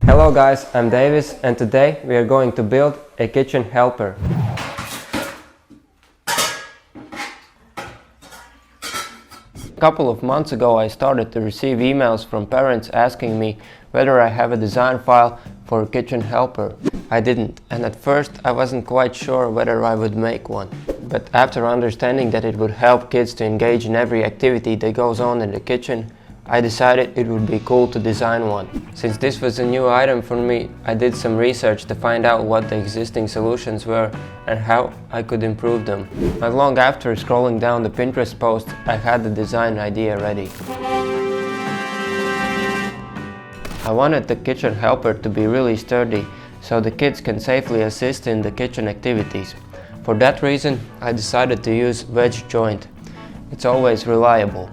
Hello guys, I'm Davis and today we are going to build a kitchen helper. A couple of months ago I started to receive emails from parents asking me whether I have a design file for a kitchen helper. I didn't, and at first I wasn't quite sure whether I would make one. But after understanding that it would help kids to engage in every activity that goes on in the kitchen, I decided it would be cool to design one. Since this was a new item for me, I did some research to find out what the existing solutions were and how I could improve them. Not long after scrolling down the Pinterest post, I had the design idea ready. I wanted the kitchen helper to be really sturdy, so the kids can safely assist in the kitchen activities. For that reason, I decided to use wedge joint. It's always reliable.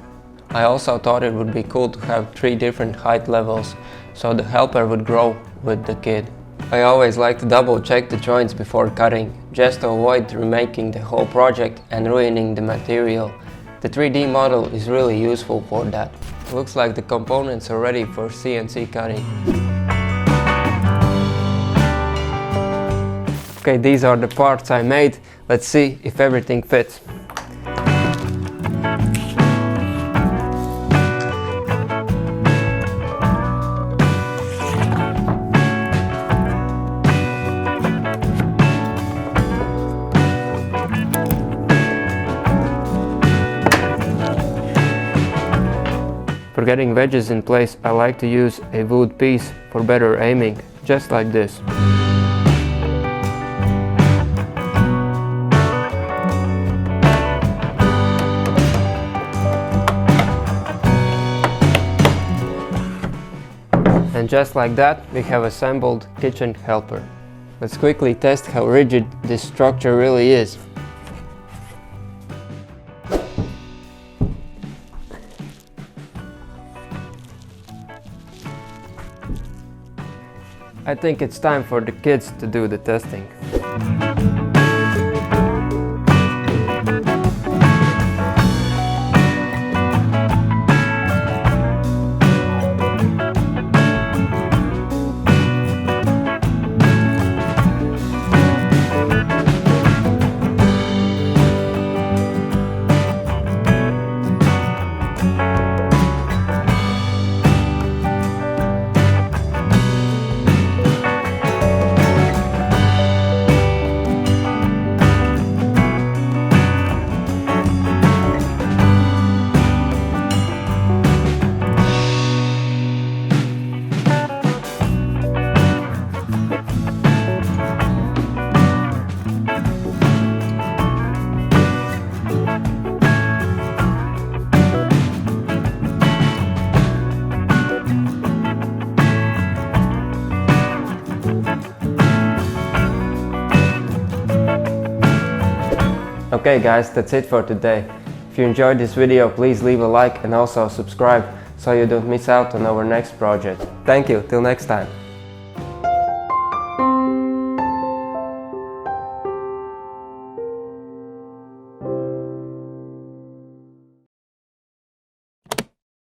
I also thought it would be cool to have 3 different height levels, so the helper would grow with the kid. I always like to double check the joints before cutting, just to avoid remaking the whole project and ruining the material. The 3D model is really useful for that. Looks like the components are ready for CNC cutting. Okay, these are the parts I made. Let's see if everything fits. For getting wedges in place, I like to use a wood piece for better aiming, just like this. And just like that, we have assembled kitchen helper. Let's quickly test how rigid this structure really is. I think it's time for the kids to do the testing. Okay guys, that's it for today. If you enjoyed this video, please leave a like and also subscribe so you don't miss out on our next project. Thank you, till next time.